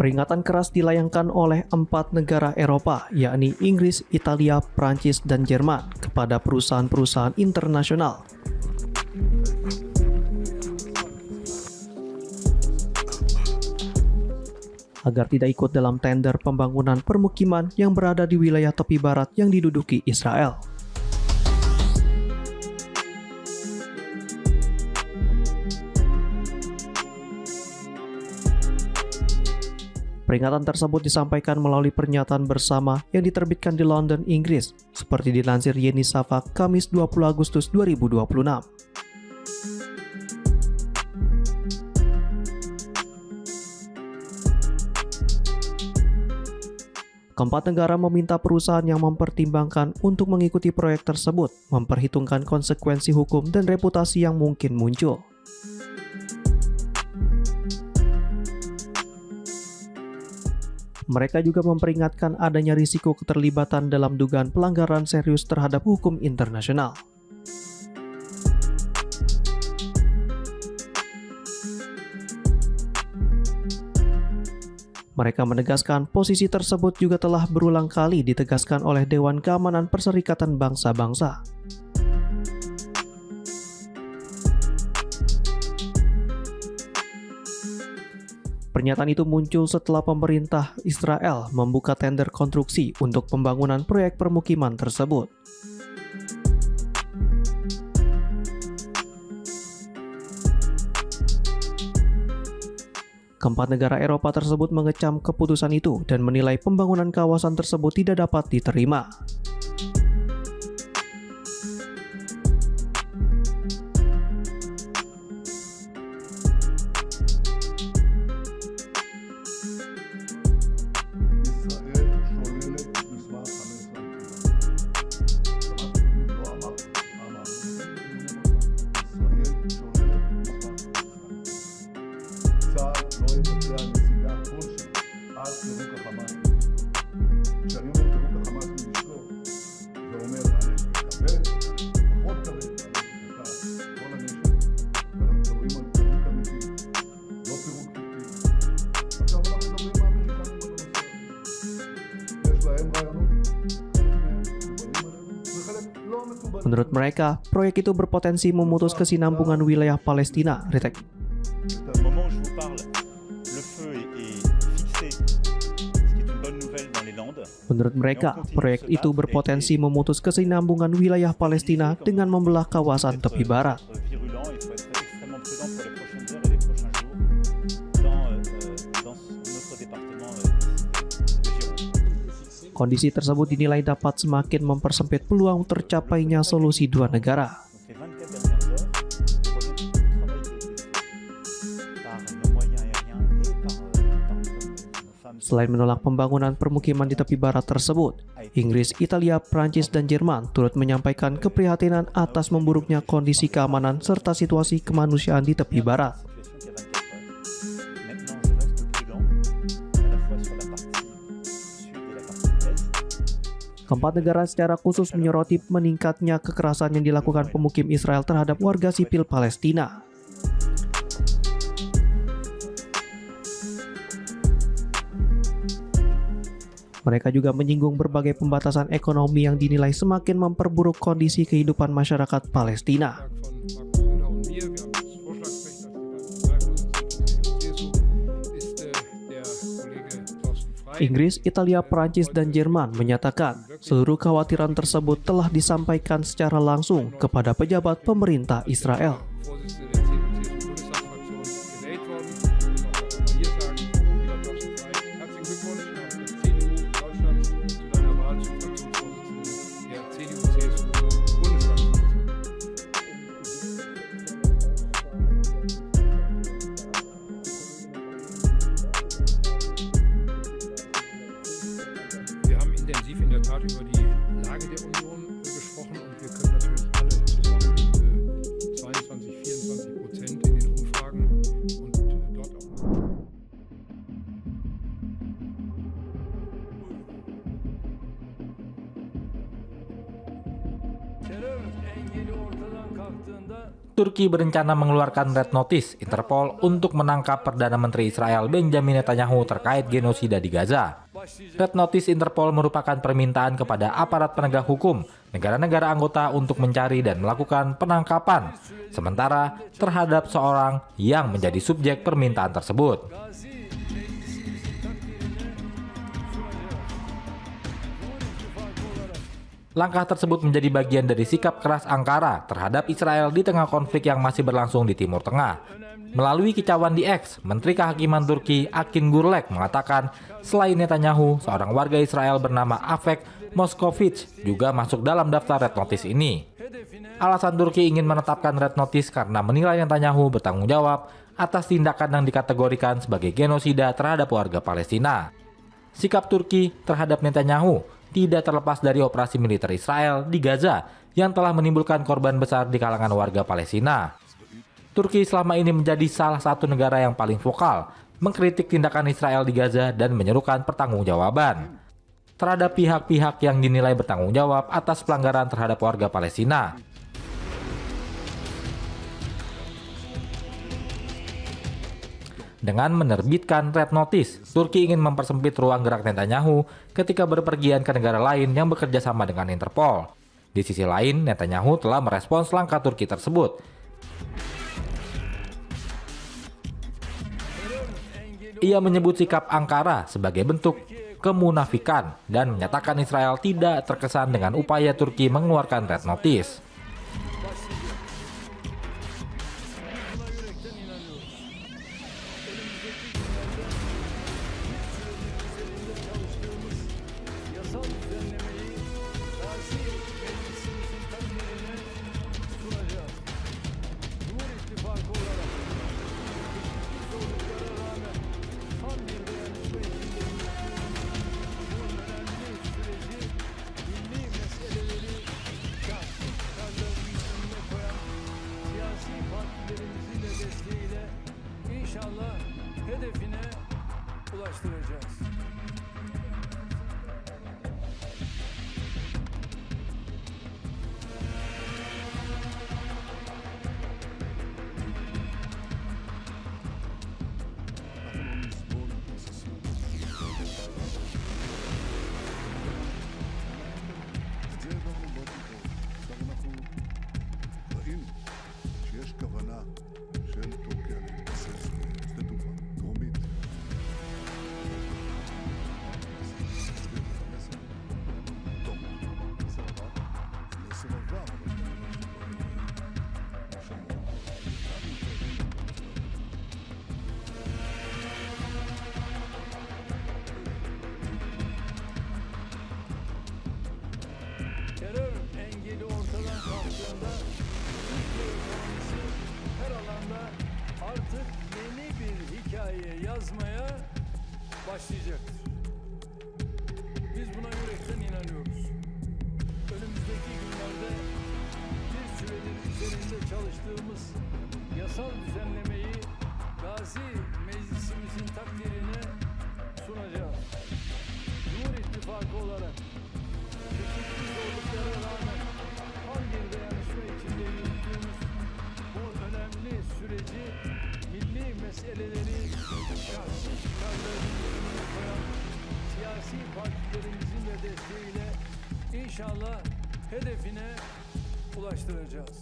Peringatan keras dilayangkan oleh 4 negara Eropa, yakni Inggris, Italia, Prancis, dan Jerman, kepada perusahaan-perusahaan internasional. Agar tidak ikut dalam tender pembangunan permukiman yang berada di wilayah tepi barat yang diduduki Israel. Peringatan tersebut disampaikan melalui pernyataan bersama yang diterbitkan di London, Inggris, seperti dilansir Yeni Shafak, Kamis 20 Agustus 2026. Keempat negara meminta perusahaan yang mempertimbangkan untuk mengikuti proyek tersebut memperhitungkan konsekuensi hukum dan reputasi yang mungkin muncul. Mereka juga memperingatkan adanya risiko keterlibatan dalam dugaan pelanggaran serius terhadap hukum internasional. Mereka menegaskan posisi tersebut juga telah berulang kali ditegaskan oleh Dewan Keamanan Perserikatan Bangsa-Bangsa. Pernyataan itu muncul setelah pemerintah Israel membuka tender konstruksi untuk pembangunan proyek permukiman tersebut. Keempat negara Eropa tersebut mengecam keputusan itu dan menilai pembangunan kawasan tersebut tidak dapat diterima. Menurut mereka, proyek itu berpotensi memutus kesinambungan wilayah Palestina. Menurut mereka, proyek itu berpotensi memutus kesinambungan wilayah Palestina dengan membelah kawasan tepi barat. Kondisi tersebut dinilai dapat semakin mempersempit peluang tercapainya solusi dua negara. Selain menolak pembangunan permukiman di tepi barat tersebut, Inggris, Italia, Prancis, dan Jerman turut menyampaikan keprihatinan atas memburuknya kondisi keamanan serta situasi kemanusiaan di tepi barat. Keempat negara secara khusus menyoroti meningkatnya kekerasan yang dilakukan pemukim Israel terhadap warga sipil Palestina. Mereka juga menyinggung berbagai pembatasan ekonomi yang dinilai semakin memperburuk kondisi kehidupan masyarakat Palestina. Inggris, Italia, Prancis, dan Jerman menyatakan seluruh kekhawatiran tersebut telah disampaikan secara langsung kepada pejabat pemerintah Israel. Intensiv in der Tat über die Lage der Union gesprochen und wir können natürlich alle zusammen mit 22 Turki berencana mengeluarkan Red Notice Interpol untuk menangkap Perdana Menteri Israel Benjamin Netanyahu terkait genosida di Gaza. Red Notice Interpol merupakan permintaan kepada aparat penegak hukum negara-negara anggota untuk mencari dan melakukan penangkapan sementara terhadap seorang yang menjadi subjek permintaan tersebut. Langkah tersebut menjadi bagian dari sikap keras Ankara terhadap Israel di tengah konflik yang masih berlangsung di Timur Tengah. Melalui kicauan di X, Menteri Kehakiman Turki Akin Gurlek mengatakan selain Netanyahu, seorang warga Israel bernama Afek Moskovic juga masuk dalam daftar Red Notice ini. Alasan Turki ingin menetapkan Red Notice karena menilai Netanyahu bertanggung jawab atas tindakan yang dikategorikan sebagai genosida terhadap warga Palestina. Sikap Turki terhadap Netanyahu tidak terlepas dari operasi militer Israel di Gaza yang telah menimbulkan korban besar di kalangan warga Palestina. Turki selama ini menjadi salah satu negara yang paling vokal mengkritik tindakan Israel di Gaza dan menyerukan pertanggungjawaban terhadap pihak-pihak yang dinilai bertanggung jawab atas pelanggaran terhadap warga Palestina. Dengan menerbitkan Red Notice, Turki ingin mempersempit ruang gerak Netanyahu ketika berpergian ke negara lain yang bekerja sama dengan Interpol. Di sisi lain, Netanyahu telah merespons langkah Turki tersebut. Ia menyebut sikap Ankara sebagai bentuk kemunafikan dan menyatakan Israel tidak terkesan dengan upaya Turki mengeluarkan Red Notice. İnşallah hedefine ulaştıracağız. Terör engeli ortadan kalktığında Türkiye ekonomisi her alanda artık yeni bir hikaye yazmaya başlayacaktır. Biz buna yürekten inanıyoruz. Önümüzdeki günlerde bir süredir üzerinde çalıştığımız yasal düzenlemeyi Gazi Meclisimizin takdirine sunacağız. Cumhur İttifakı olarak çeşitli zorluklara rağmen tam bir dayanışma içinde yürüttüğümüz bu önemli süreci milli meseleleri şahsi çıkarlarının önüne koyan siyasi partilerimizin de desteğiyle inşallah hedefine ulaştıracağız.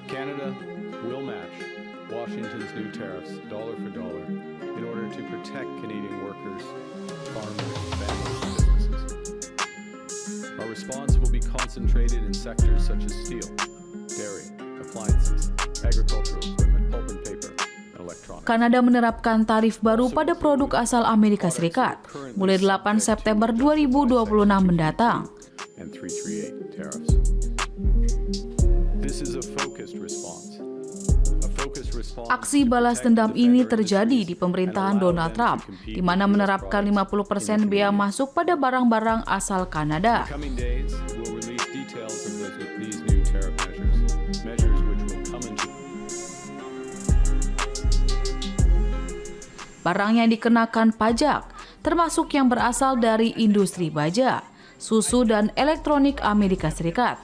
Canada will match Washington's new tariffs dollar for dollar in order to protect Canadian workers, farmers, families, and businesses. Our response will be concentrated in sectors such as steel, dairy, appliances, agricultural equipment, pulp and paper, and electronics. Kanada menerapkan tarif baru pada produk asal Amerika Serikat mulai 8 September 2026 mendatang. and 338 tariffs. This is a focused response. A focused response Aksi balas dendam ini terjadi di pemerintahan Donald Trump, di mana menerapkan 50% bea masuk pada barang-barang asal Kanada. coming days will release details of these new tariff measures which will come into Barang yang dikenakan pajak, termasuk yang berasal dari industri baja, susu, dan elektronik Amerika Serikat.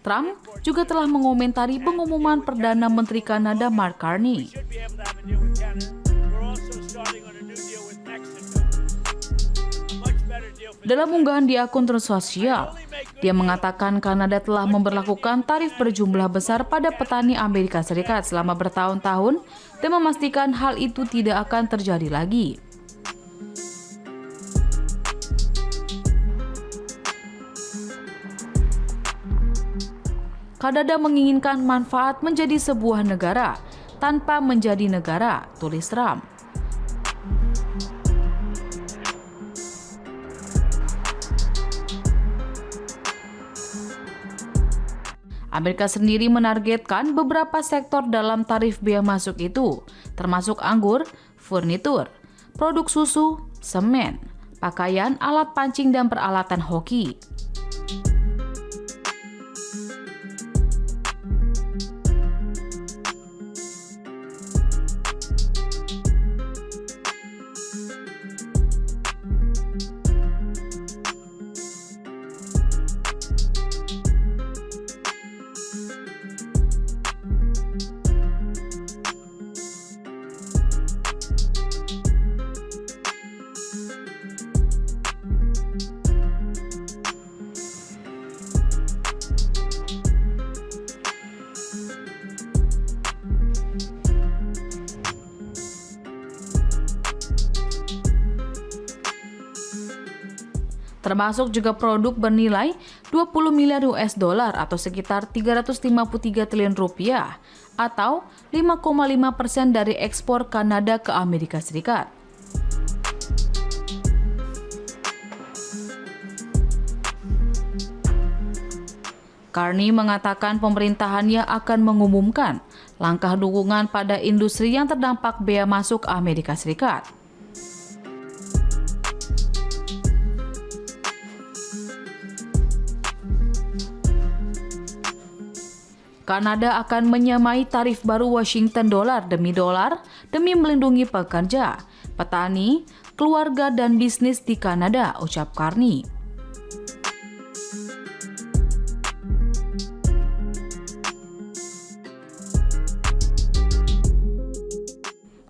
Trump juga telah mengomentari pengumuman Perdana Menteri Kanada Mark Carney. Dalam unggahan di akun sosial, dia mengatakan Kanada telah memberlakukan tarif berjumlah besar pada petani Amerika Serikat selama bertahun-tahun dan memastikan hal itu tidak akan terjadi lagi. Kanada menginginkan manfaat menjadi sebuah negara tanpa menjadi negara, tulis Trump. Amerika sendiri menargetkan beberapa sektor dalam tarif bea masuk itu, termasuk anggur, furnitur, produk susu, semen, pakaian, alat pancing, dan peralatan hoki. Termasuk juga produk bernilai 20 miliar US dollar atau sekitar 353 triliun rupiah atau 5,5% dari ekspor Kanada ke Amerika Serikat. Carney mengatakan pemerintahannya akan mengumumkan langkah dukungan pada industri yang terdampak bea masuk Amerika Serikat. Kanada akan menyamai tarif baru Washington dolar demi melindungi pekerja, petani, keluarga, dan bisnis di Kanada, ucap Carney.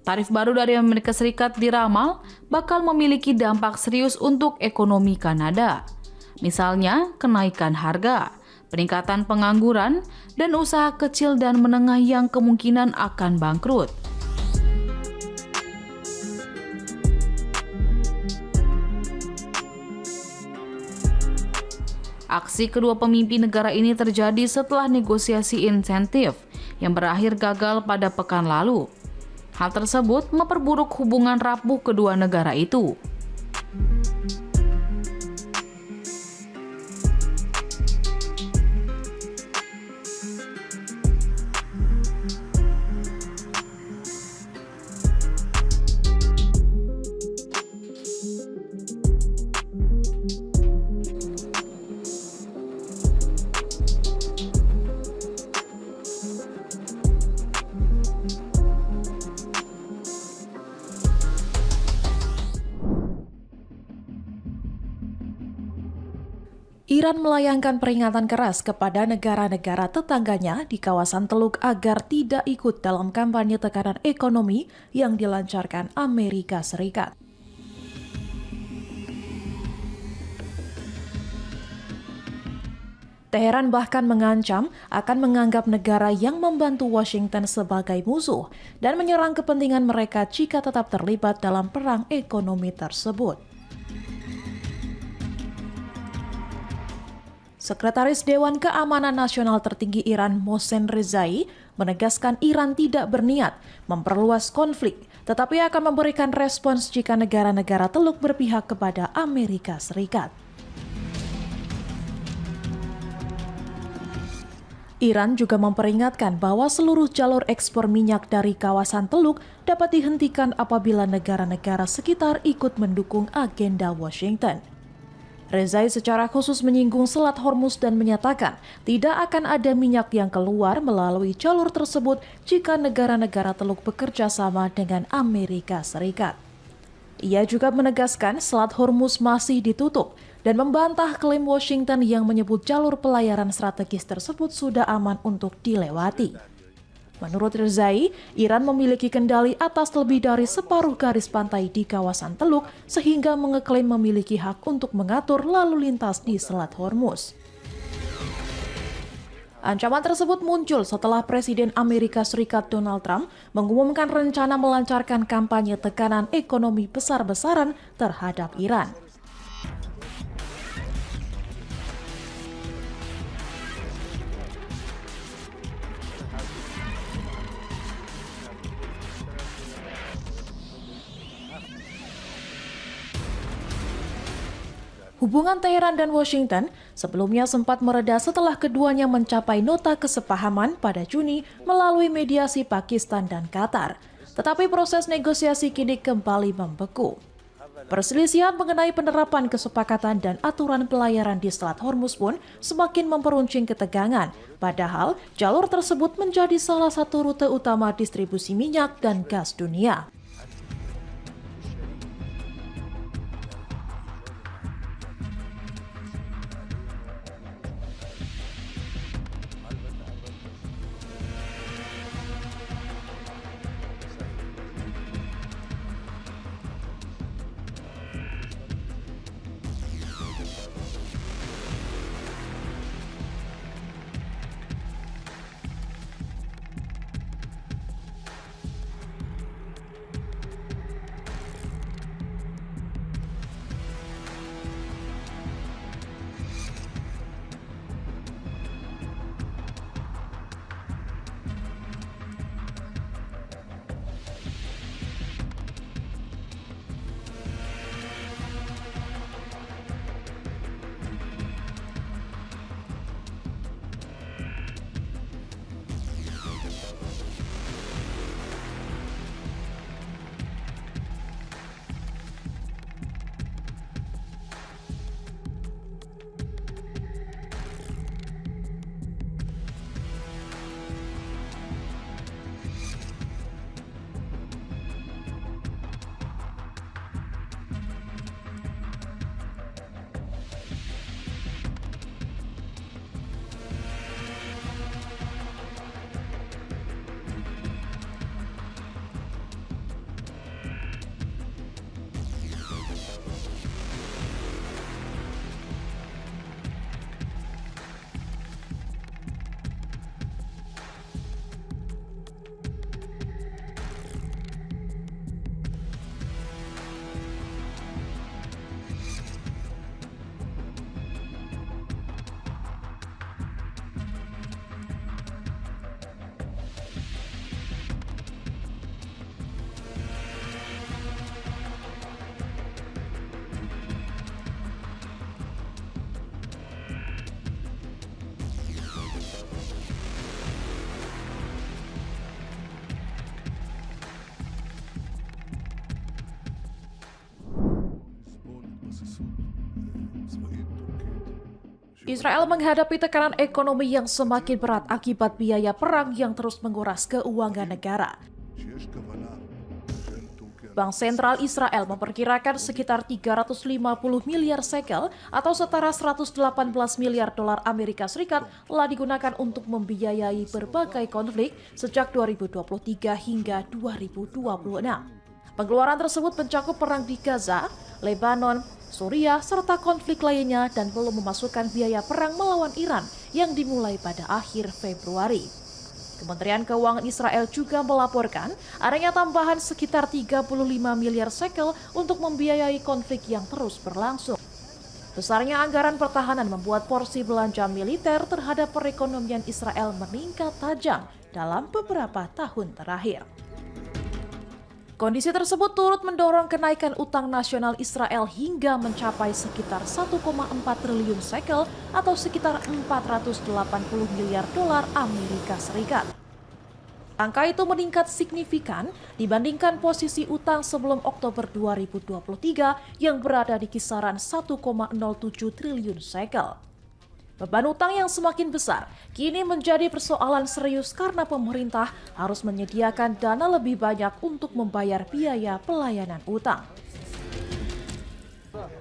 Tarif baru dari Amerika Serikat diramal bakal memiliki dampak serius untuk ekonomi Kanada. Misalnya, kenaikan harga, peningkatan pengangguran, dan usaha kecil dan menengah yang kemungkinan akan bangkrut. Aksi kedua pemimpin negara ini terjadi setelah negosiasi insentif yang berakhir gagal pada pekan lalu. Hal tersebut memperburuk hubungan rapuh kedua negara itu. Iran melayangkan peringatan keras kepada negara-negara tetangganya di kawasan Teluk agar tidak ikut dalam kampanye tekanan ekonomi yang dilancarkan Amerika Serikat. Teheran bahkan mengancam akan menganggap negara yang membantu Washington sebagai musuh dan menyerang kepentingan mereka jika tetap terlibat dalam perang ekonomi tersebut. Sekretaris Dewan Keamanan Nasional tertinggi Iran Mohsen Rezai menegaskan Iran tidak berniat memperluas konflik, tetapi akan memberikan respons jika negara-negara Teluk berpihak kepada Amerika Serikat. Iran juga memperingatkan bahwa seluruh jalur ekspor minyak dari kawasan Teluk dapat dihentikan apabila negara-negara sekitar ikut mendukung agenda Washington. Rezai secara khusus menyinggung Selat Hormuz dan menyatakan tidak akan ada minyak yang keluar melalui jalur tersebut jika negara-negara Teluk bekerja sama dengan Amerika Serikat. Ia juga menegaskan Selat Hormuz masih ditutup dan membantah klaim Washington yang menyebut jalur pelayaran strategis tersebut sudah aman untuk dilewati. Menurut Rezai, Iran memiliki kendali atas lebih dari separuh garis pantai di kawasan Teluk sehingga mengeklaim memiliki hak untuk mengatur lalu lintas di Selat Hormuz. Ancaman tersebut muncul setelah Presiden Amerika Serikat Donald Trump mengumumkan rencana melancarkan kampanye tekanan ekonomi besar-besaran terhadap Iran. Hubungan Teheran dan Washington sebelumnya sempat mereda setelah keduanya mencapai nota kesepahaman pada Juni melalui mediasi Pakistan dan Qatar. Tetapi proses negosiasi kini kembali membeku. Perselisihan mengenai penerapan kesepakatan dan aturan pelayaran di Selat Hormuz pun semakin memperuncing ketegangan. Padahal jalur tersebut menjadi salah satu rute utama distribusi minyak dan gas dunia. Israel menghadapi tekanan ekonomi yang semakin berat akibat biaya perang yang terus menguras keuangan negara. Bank Sentral Israel memperkirakan sekitar 350 miliar shekel atau setara 118 miliar dolar Amerika Serikat telah digunakan untuk membiayai berbagai konflik sejak 2023 hingga 2026. Pengeluaran tersebut mencakup perang di Gaza, Lebanon, Suriah, serta konflik lainnya dan belum memasukkan biaya perang melawan Iran yang dimulai pada akhir Februari. Kementerian Keuangan Israel juga melaporkan adanya tambahan sekitar 35 miliar shekel untuk membiayai konflik yang terus berlangsung. Besarnya anggaran pertahanan membuat porsi belanja militer terhadap perekonomian Israel meningkat tajam dalam beberapa tahun terakhir. Kondisi tersebut turut mendorong kenaikan utang nasional Israel hingga mencapai sekitar 1,4 triliun shekel atau sekitar 480 miliar dolar Amerika Serikat. Angka itu meningkat signifikan dibandingkan posisi utang sebelum Oktober 2023 yang berada di kisaran 1,07 triliun shekel. Beban utang yang semakin besar kini menjadi persoalan serius karena pemerintah harus menyediakan dana lebih banyak untuk membayar biaya pelayanan utang.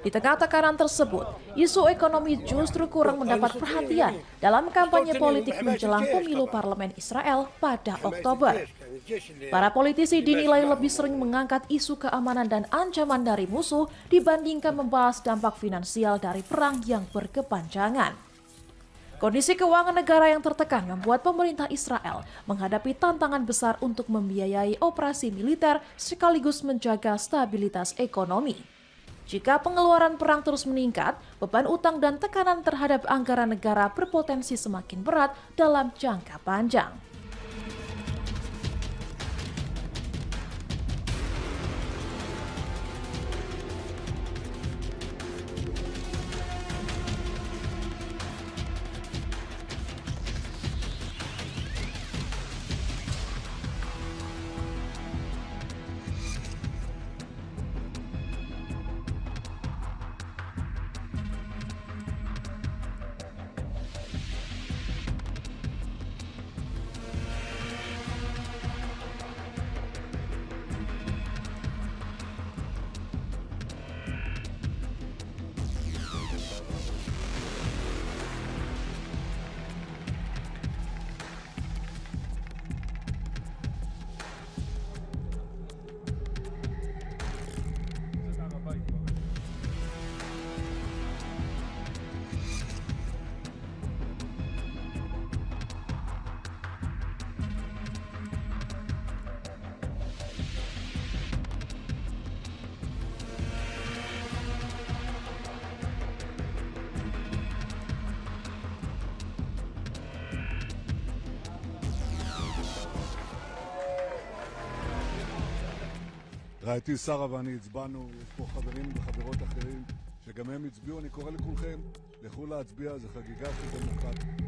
Di tengah tekanan tersebut, isu ekonomi justru kurang mendapat perhatian dalam kampanye politik menjelang pemilu parlemen Israel pada Oktober. Para politisi dinilai lebih sering mengangkat isu keamanan dan ancaman dari musuh dibandingkan membahas dampak finansial dari perang yang berkepanjangan. Kondisi keuangan negara yang tertekan membuat pemerintah Israel menghadapi tantangan besar untuk membiayai operasi militer sekaligus menjaga stabilitas ekonomi. Jika pengeluaran perang terus meningkat, beban utang dan tekanan terhadap anggaran negara berpotensi semakin berat dalam jangka panjang. רעייתי שרה ואני הצבענו, יש פה חברים וחברות אחרים שגם הם הצביעו, אני קורא לכולכם, לכו להצביע, זה חגיגה של דמוקרטיה.